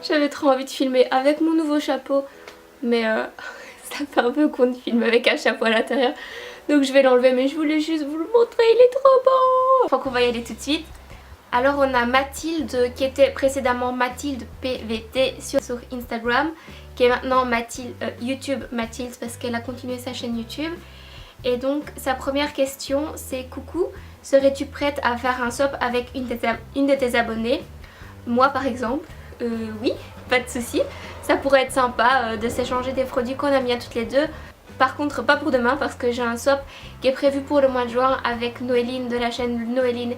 J'avais trop envie de filmer avec mon nouveau chapeau, mais ça fait un peu con de filmer avec un chapeau à l'intérieur. Donc je vais l'enlever, mais je voulais juste vous le montrer, il est trop beau. Je crois qu'on va y aller tout de suite. Alors on a Mathilde qui était précédemment Mathilde PVT sur Instagram, qui est maintenant Mathilde, YouTube Mathilde parce qu'elle a continué sa chaîne YouTube. Et donc sa première question c'est: coucou, serais-tu prête à faire un swap avec une de tes abonnées? Moi par exemple, oui, pas de souci. Ça pourrait être sympa de s'échanger des produits qu'on aime bien toutes les deux. Par contre pas pour demain parce que j'ai un swap qui est prévu pour le mois de juin avec Noéline de la chaîne Noéline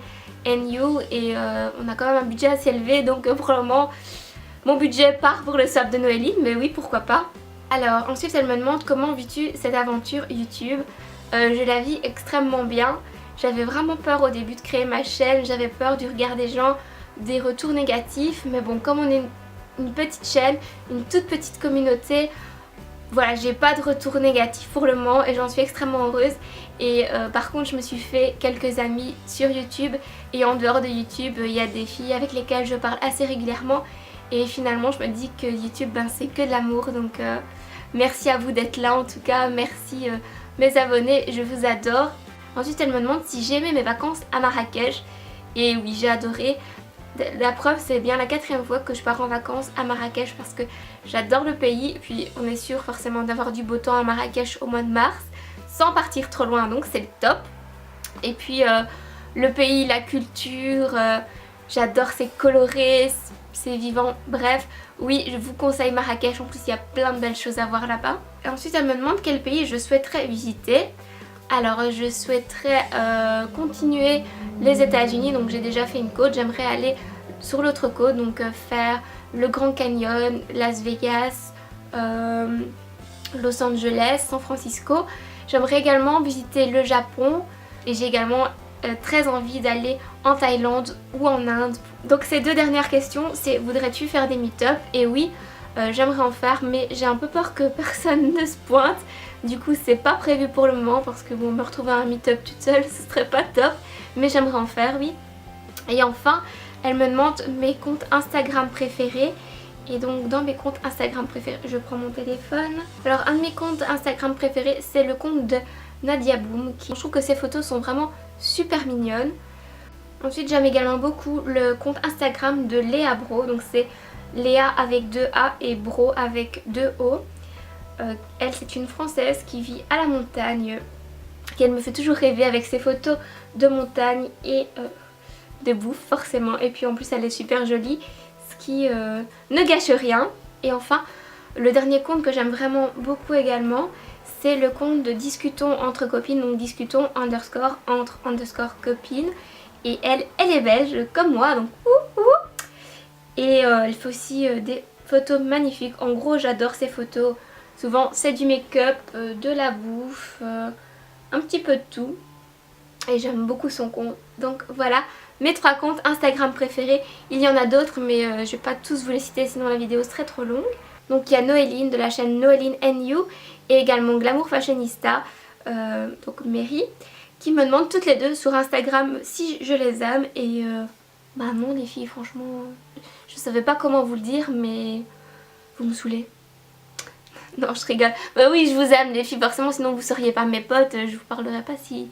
and You et on a quand même un budget assez élevé, donc pour le moment mon budget part pour le swap de Noéline, mais oui pourquoi pas. Alors ensuite elle me demande: comment vis-tu cette aventure YouTube? Je la vis extrêmement bien. J'avais vraiment peur au début de créer ma chaîne, j'avais peur du regard des gens, des retours négatifs, mais bon, comme on est une petite chaîne, une toute petite communauté, voilà, j'ai pas de retour négatif pour le moment et j'en suis extrêmement heureuse. Et par contre je me suis fait quelques amis sur YouTube et en dehors de YouTube il y a des filles avec lesquelles je parle assez régulièrement et finalement je me dis que YouTube c'est que de l'amour, donc merci à vous d'être là en tout cas, merci mes abonnés, je vous adore. Ensuite elle me demande si j'aimais mes vacances à Marrakech et oui, j'ai adoré. La preuve, c'est bien la 4e fois que je pars en vacances à Marrakech parce que j'adore le pays. Et puis on est sûr forcément d'avoir du beau temps à Marrakech au mois de mars sans partir trop loin, donc c'est le top. Et puis le pays, la culture, j'adore, c'est coloré, c'est vivant, bref. Oui, je vous conseille Marrakech, en plus il y a plein de belles choses à voir là-bas. Et ensuite elle me demande quel pays je souhaiterais visiter. Alors je souhaiterais continuer les États-Unis, donc j'ai déjà fait une côte, j'aimerais aller sur l'autre côte, donc faire le Grand Canyon, Las Vegas, Los Angeles, San Francisco. J'aimerais également visiter le Japon et j'ai également très envie d'aller en Thaïlande ou en Inde. Donc ces deux dernières questions, c'est: voudrais-tu faire des meet-up? Et oui, j'aimerais en faire, mais j'ai un peu peur que personne ne se pointe. Du coup c'est pas prévu pour le moment parce que bon, me retrouver à un meet-up toute seule ce serait pas top, mais j'aimerais en faire, oui. Et enfin elle me demande mes comptes Instagram préférés. Et donc dans mes comptes Instagram préférés, je prends mon téléphone. Alors un de mes comptes Instagram préférés c'est le compte de Nadia Boom, je trouve que ses photos sont vraiment super mignonnes. Ensuite j'aime également beaucoup le compte Instagram de Léa Bro, donc c'est Léa avec 2 A et Bro avec 2 O. Elle c'est une Française qui vit à la montagne, et elle me fait toujours rêver avec ses photos de montagne et de bouffe forcément, et puis en plus elle est super jolie, ce qui ne gâche rien. Et enfin le dernier compte que j'aime vraiment beaucoup également, c'est le compte de Discutons entre copines, donc discutons underscore entre underscore copines, et elle est belge comme moi, donc et elle fait aussi des photos magnifiques. En gros j'adore ses photos. Souvent c'est du make-up, de la bouffe, un petit peu de tout. Et j'aime beaucoup son compte. Donc voilà mes 3 comptes Instagram préférés. Il y en a d'autres mais je vais pas tous vous les citer sinon la vidéo serait trop longue. Donc il y a Noéline de la chaîne Noéline and You et également Glamour Fashionista, donc Mary, qui me demandent toutes les deux sur Instagram si je les aime. Et bah non les filles, franchement je savais pas comment vous le dire mais vous me saoulez. Non je rigole, bah oui je vous aime les filles forcément, sinon vous seriez pas mes potes, je vous parlerais pas si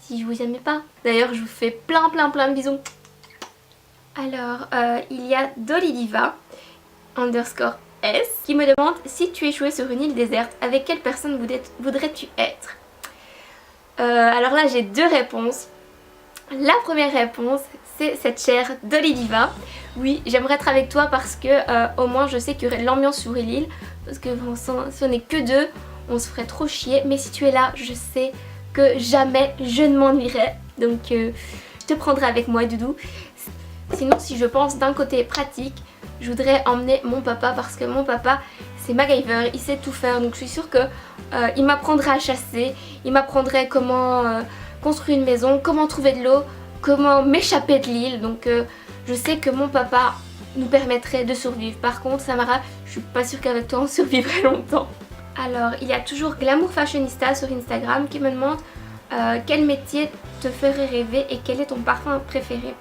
je vous aimais pas. D'ailleurs je vous fais plein de bisous. Alors il y a Dolly Diva underscore S qui me demande: si tu échouais sur une île déserte, avec quelle personne voudrais-tu être? Alors là j'ai 2 réponses. La première réponse c'est cette chère Dolly Diva. Oui, j'aimerais être avec toi parce que au moins je sais qu'il y aurait de l'ambiance sur l'île. Parce que bon, si on n'est que 2, on se ferait trop chier. Mais si tu es là, je sais que jamais je ne m'ennuierai. Donc je te prendrai avec moi, doudou. Sinon, si je pense d'un côté pratique, je voudrais emmener mon papa parce que mon papa c'est MacGyver, il sait tout faire. Donc je suis sûre que il m'apprendrait à chasser, il m'apprendrait comment construire une maison, comment trouver de l'eau, comment m'échapper de l'île. Donc je sais que mon papa nous permettrait de survivre. Par contre Samara, je suis pas sûre qu'avec toi on survivrait longtemps. Alors il y a toujours Glamour Fashionista sur Instagram qui me demande quel métier te ferait rêver et quel est ton parfum préféré.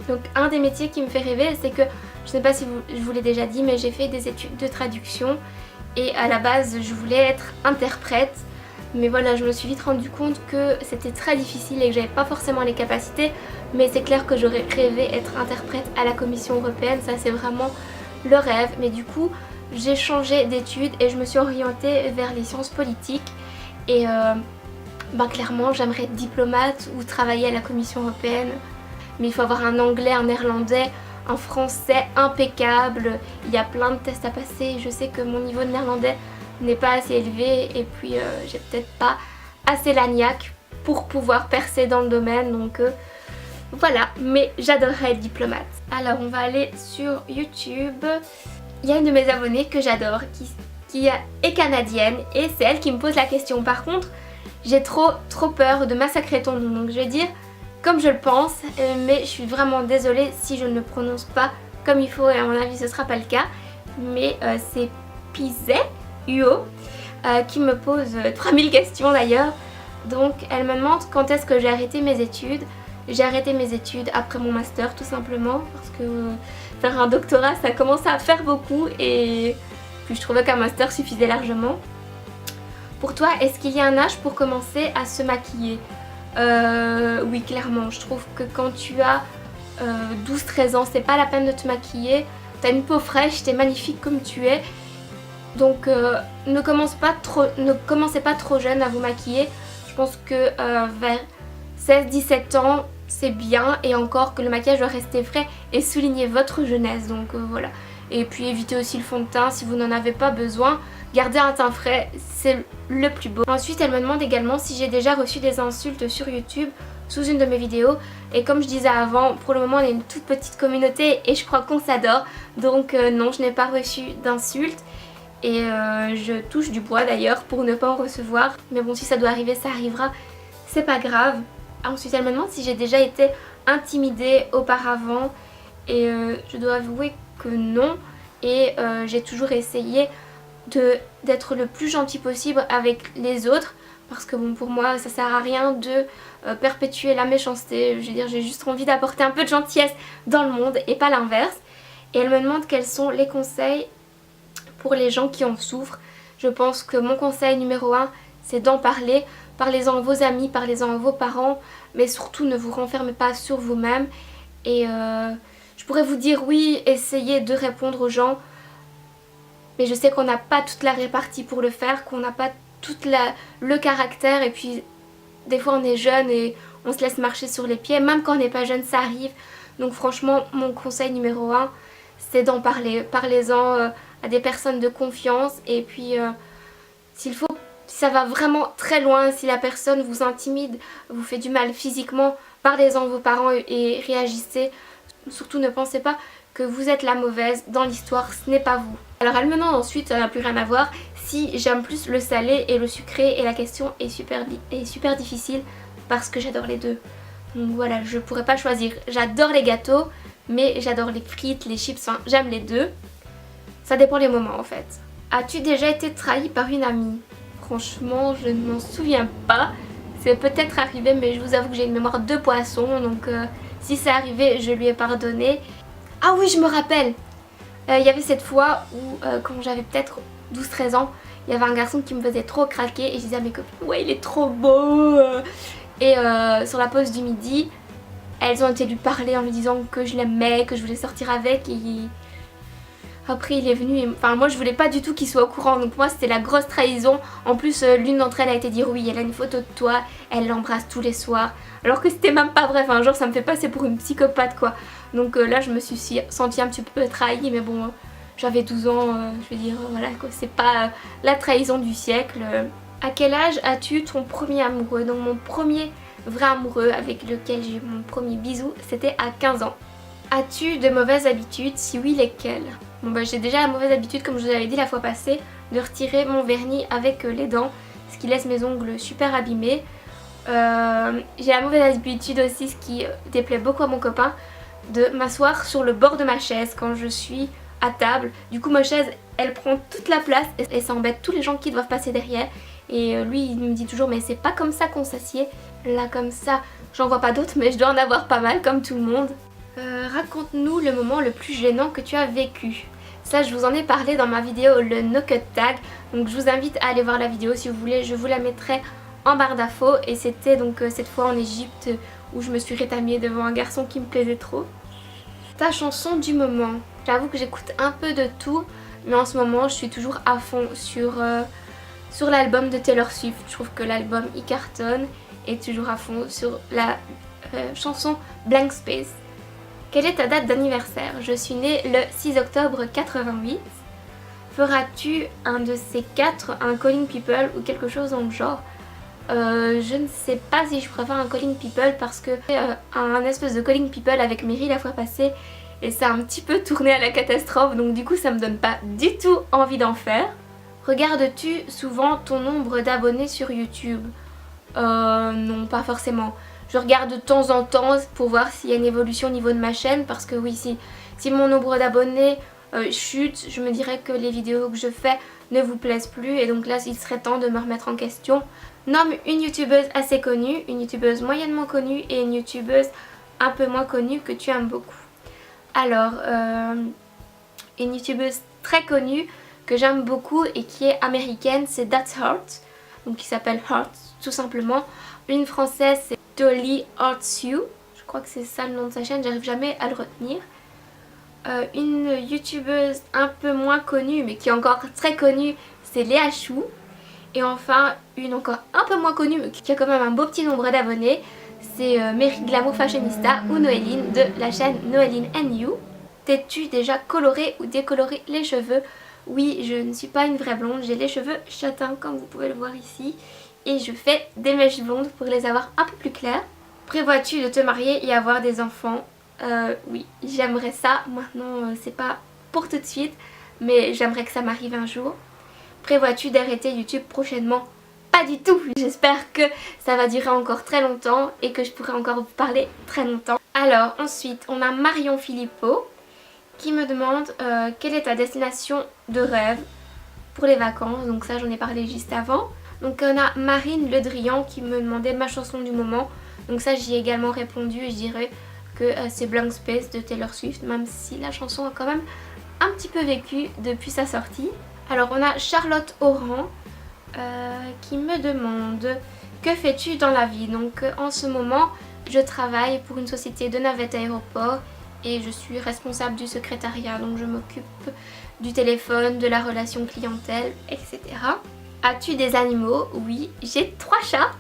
Donc un des métiers qui me fait rêver c'est que Je sais pas si je vous l'ai déjà dit, mais j'ai fait des études de traduction et à la base je voulais être interprète. Mais voilà, je me suis vite rendu compte que c'était très difficile et que j'avais pas forcément les capacités. Mais c'est clair que j'aurais rêvé être interprète à la Commission européenne, ça c'est vraiment le rêve. Mais du coup, j'ai changé d'études et je me suis orientée vers les sciences politiques. Et clairement, j'aimerais être diplomate ou travailler à la Commission européenne. Mais il faut avoir un anglais, un néerlandais, un français impeccable. Il y a plein de tests à passer. Je sais que mon niveau de néerlandais n'est pas assez élevé et puis j'ai peut-être pas assez la niaque pour pouvoir percer dans le domaine, donc voilà, mais j'adorerais être diplomate. Alors on va aller sur YouTube. Il y a une de mes abonnées que j'adore qui est canadienne et c'est elle qui me pose la question. Par contre j'ai trop peur de massacrer ton nom, donc je vais dire comme je le pense, mais je suis vraiment désolée si je ne le prononce pas comme il faut et à mon avis ce sera pas le cas. Mais c'est Pizet UO qui me pose 3000 questions d'ailleurs. Donc elle me demande quand est-ce que j'ai arrêté mes études. J'ai arrêté mes études après mon master tout simplement parce que faire un doctorat ça commence à faire beaucoup et puis je trouvais qu'un master suffisait largement. Pour toi, est-ce qu'il y a un âge pour commencer à se maquiller? Oui, clairement, je trouve que quand tu as 12-13 ans, c'est pas la peine de te maquiller. T'as une peau fraîche, t'es magnifique comme tu es. Donc ne commencez pas trop jeune à vous maquiller. Je pense que vers 16-17 ans c'est bien et encore que le maquillage doit rester frais et souligner votre jeunesse. Donc voilà. Et puis évitez aussi le fond de teint si vous n'en avez pas besoin. Gardez un teint frais, c'est le plus beau. Ensuite elle me demande également si j'ai déjà reçu des insultes sur YouTube sous une de mes vidéos. Et comme je disais avant, pour le moment on est une toute petite communauté et je crois qu'on s'adore. Donc non, je n'ai pas reçu d'insultes. Et je touche du bois d'ailleurs pour ne pas en recevoir. Mais bon, si ça doit arriver, ça arrivera. C'est pas grave. Ensuite, elle me demande si j'ai déjà été intimidée auparavant. Et je dois avouer que non. Et j'ai toujours essayé d'être le plus gentil possible avec les autres. Parce que bon, pour moi, ça sert à rien de perpétuer la méchanceté. Je veux dire, j'ai juste envie d'apporter un peu de gentillesse dans le monde et pas l'inverse. Et elle me demande quels sont les conseils pour les gens qui en souffrent. Je pense que mon conseil numéro 1 c'est d'en parler. Parlez-en à vos amis, parlez-en à vos parents, mais surtout ne vous renfermez pas sur vous-même. Et je pourrais vous dire oui, essayez de répondre aux gens, mais je sais qu'on n'a pas toute la répartie pour le faire, qu'on n'a pas tout le caractère et puis des fois on est jeune et on se laisse marcher sur les pieds. Même quand on n'est pas jeune ça arrive. Donc franchement mon conseil numéro 1 c'est d'en parler. Parlez-en à des personnes de confiance et puis s'il faut, si ça va vraiment très loin, si la personne vous intimide, vous fait du mal physiquement, parlez-en à vos parents et réagissez. Surtout ne pensez pas que vous êtes la mauvaise dans l'histoire, ce n'est pas vous. Alors elle me demande ensuite, ça n'a plus rien à voir, si j'aime plus le salé et le sucré et la question est super difficile parce que j'adore les deux. Donc voilà, je pourrais pas choisir. J'adore les gâteaux mais j'adore les frites, les chips, enfin j'aime les deux. Ça dépend les moments en fait. As-tu déjà été trahi par une amie? Franchement, je ne m'en souviens pas. C'est peut-être arrivé, mais je vous avoue que j'ai une mémoire de poisson. Donc si c'est arrivé, je lui ai pardonné. Ah oui, je me rappelle. Il y avait cette fois où, quand j'avais peut-être 12-13 ans, il y avait un garçon qui me faisait trop craquer. Et je disais à mes copines, ouais, il est trop beau. Et sur la pause du midi, elles ont été lui parler en lui disant que je l'aimais, que je voulais sortir avec. Et après il est venu et enfin moi je voulais pas du tout qu'il soit au courant, donc pour moi c'était la grosse trahison. En plus l'une d'entre elles a été dire oui, elle a une photo de toi, elle l'embrasse tous les soirs, alors que c'était même pas vrai, enfin genre ça me fait passer pour une psychopathe quoi. Donc là je me suis sentie un petit peu trahie, mais bon j'avais 12 ans, je veux dire voilà quoi, c'est pas la trahison du siècle. À quel âge as-tu ton premier amoureux? Donc mon premier vrai amoureux avec lequel j'ai eu mon premier bisou, c'était à 15 ans. As-tu de mauvaises habitudes? Si oui, lesquelles? Bon bah j'ai déjà la mauvaise habitude, comme je vous avais dit la fois passée, de retirer mon vernis avec les dents, ce qui laisse mes ongles super abîmés. J'ai la mauvaise habitude aussi, ce qui déplaît beaucoup à mon copain, de m'asseoir sur le bord de ma chaise quand je suis à table. Du coup ma chaise elle prend toute la place et ça embête tous les gens qui doivent passer derrière. Et lui il me dit toujours mais c'est pas comme ça qu'on s'assied. Là comme ça j'en vois pas d'autres mais je dois en avoir pas mal comme tout le monde. Raconte-nous le moment le plus gênant que tu as vécu. Ça, je vous en ai parlé dans ma vidéo le no cut tag, donc je vous invite à aller voir la vidéo si vous voulez, je vous la mettrai en barre d'infos. Et c'était donc cette fois en Égypte où je me suis rétamée devant un garçon qui me plaisait trop. Ta chanson du moment. J'avoue que j'écoute un peu de tout, mais en ce moment je suis toujours à fond sur l'album de Taylor Swift. Je trouve que l'album il cartonne, et toujours à fond sur la chanson Blank Space. Quelle est ta date d'anniversaire? Je suis née le 6 octobre 88. Feras-tu un de ces quatre, un Calling People ou quelque chose dans le genre? Je ne sais pas si je préfère un Calling People parce que un espèce de Calling People avec Mary la fois passée et ça a un petit peu tourné à la catastrophe, donc du coup ça me donne pas du tout envie d'en faire. Regardes-tu souvent ton nombre d'abonnés sur YouTube? Non, pas forcément. Je regarde de temps en temps pour voir s'il y a une évolution au niveau de ma chaîne, parce que oui, si mon nombre d'abonnés chute, je me dirais que les vidéos que je fais ne vous plaisent plus, et donc là il serait temps de me remettre en question. Nomme une youtubeuse assez connue, une youtubeuse moyennement connue et une youtubeuse un peu moins connue que tu aimes beaucoup. Alors, une youtubeuse très connue que j'aime beaucoup et qui est américaine, c'est That's Heart, donc qui s'appelle Heart tout simplement. Une française, c'est Dolly Hearts You, je crois que c'est ça le nom de sa chaîne, j'arrive jamais à le retenir. Une youtubeuse un peu moins connue mais qui est encore très connue, c'est Léa Chou. Et enfin une encore un peu moins connue mais qui a quand même un beau petit nombre d'abonnés, c'est Mary Glamour Fashionista ou Noéline de la chaîne Noéline and You. T'es-tu déjà coloré ou décoloré les cheveux? Oui, je ne suis pas une vraie blonde, j'ai les cheveux châtains comme vous pouvez le voir ici. Et je fais des mèches blondes pour les avoir un peu plus claires. Prévois-tu de te marier et avoir des enfants? Oui, j'aimerais ça. Maintenant, c'est pas pour tout de suite, mais j'aimerais que ça m'arrive un jour. Prévois-tu d'arrêter YouTube prochainement? Pas du tout. J'espère que ça va durer encore très longtemps et que je pourrai encore vous parler très longtemps. Alors ensuite, on a Marion Philippot qui me demande quelle est ta destination de rêve pour les vacances. Donc ça, j'en ai parlé juste avant. Donc on a Marine Le Drian qui me demandait ma chanson du moment. Donc ça, j'y ai également répondu et je dirais que c'est Blank Space de Taylor Swift, même si la chanson a quand même un petit peu vécu depuis sa sortie. Alors on a Charlotte Oran qui me demande que fais-tu dans la vie? Donc en ce moment, je travaille pour une société de navettes aéroport et je suis responsable du secrétariat. Donc je m'occupe du téléphone, de la relation clientèle, etc. As-tu des animaux? Oui, j'ai 3 chats.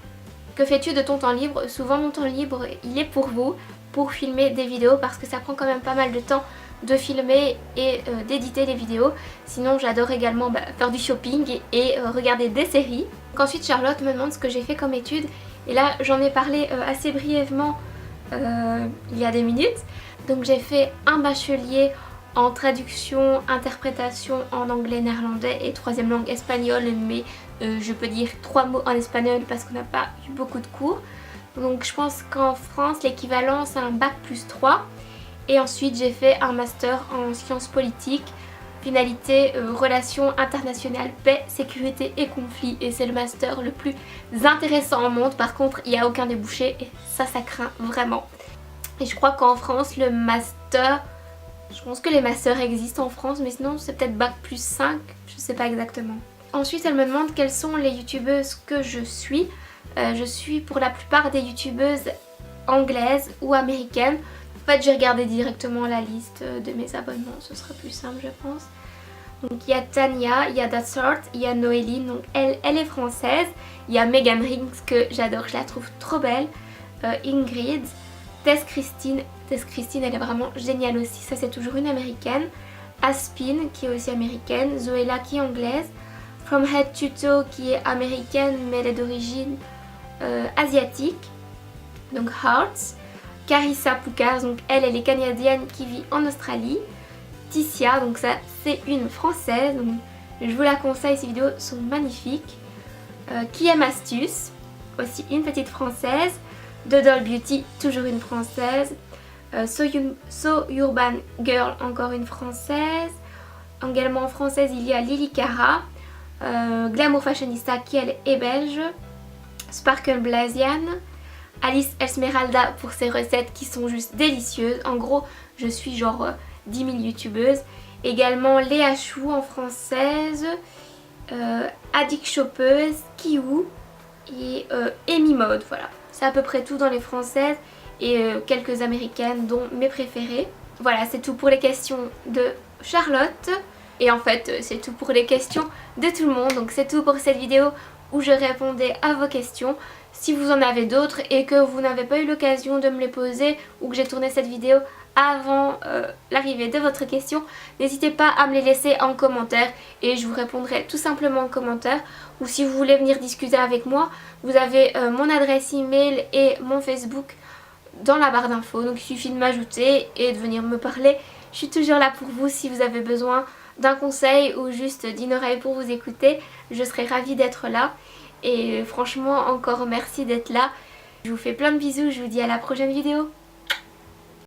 Que fais-tu de ton temps libre? Souvent mon temps libre, il est pour vous, pour filmer des vidéos parce que ça prend quand même pas mal de temps de filmer et d'éditer les vidéos. Sinon j'adore également faire du shopping et regarder des séries. Donc, ensuite Charlotte me demande ce que j'ai fait comme études et là j'en ai parlé assez brièvement il y a des minutes. Donc j'ai fait un bachelier en traduction, interprétation en anglais, néerlandais et 3e langue espagnole, mais je peux dire 3 mots en espagnol parce qu'on n'a pas eu beaucoup de cours. Donc je pense qu'en France l'équivalent c'est un bac plus 3. Et ensuite j'ai fait un master en sciences politiques, finalité relations internationales, paix, sécurité et conflit. Et c'est le master le plus intéressant au monde. Par contre il n'y a aucun débouché et ça craint vraiment. Et je crois qu'en France le master, je pense que les masters existent en France, mais sinon c'est peut-être bac plus 5, je sais pas exactement. Ensuite elle me demande quelles sont les youtubeuses que je suis. Je suis pour la plupart des youtubeuses anglaises ou américaines. En fait j'ai regardé directement la liste de mes abonnements, ce sera plus simple je pense. Donc il y a Tania, il y a That's Heart, il y a Noéline, donc elle est française. Il y a Megan Rings que j'adore, je la trouve trop belle. Ingrid, Tess Christine elle est vraiment géniale aussi, ça c'est toujours une américaine. Aspin qui est aussi américaine, Zoella qui est anglaise, From Head to Toe qui est américaine mais elle est d'origine asiatique, donc Hearts. Carissa Poucas, donc elle est canadienne qui vit en Australie. Ticia, donc ça c'est une française, donc je vous la conseille, ces vidéos sont magnifiques. Qui aime astuce, aussi une petite française. The Doll Beauty, toujours une française. So Urban Girl, encore une française. Également française il y a Lily Cara. Glamour Fashionista qui elle est belge. Sparkle Blazian. Alice Esmeralda pour ses recettes qui sont juste délicieuses. En gros, je suis genre 10 000 youtubeuses. Également Léa Chou en française, Addict Shoppeuse, Kiou et Amy Mode. Voilà, c'est à peu près tout dans les françaises et quelques américaines dont mes préférées. Voilà, c'est tout pour les questions de Charlotte. Et en fait, c'est tout pour les questions de tout le monde. Donc c'est tout pour cette vidéo où je répondais à vos questions. Si vous en avez d'autres et que vous n'avez pas eu l'occasion de me les poser ou que j'ai tourné cette vidéo avant l'arrivée de votre question, n'hésitez pas à me les laisser en commentaire et je vous répondrai tout simplement en commentaire. Ou si vous voulez venir discuter avec moi, vous avez mon adresse email et mon Facebook dans la barre d'infos. Donc il suffit de m'ajouter et de venir me parler. Je suis toujours là pour vous si vous avez besoin d'un conseil ou juste d'une oreille pour vous écouter. Je serai ravie d'être là. Et franchement, encore merci d'être là. Je vous fais plein de bisous, je vous dis à la prochaine vidéo.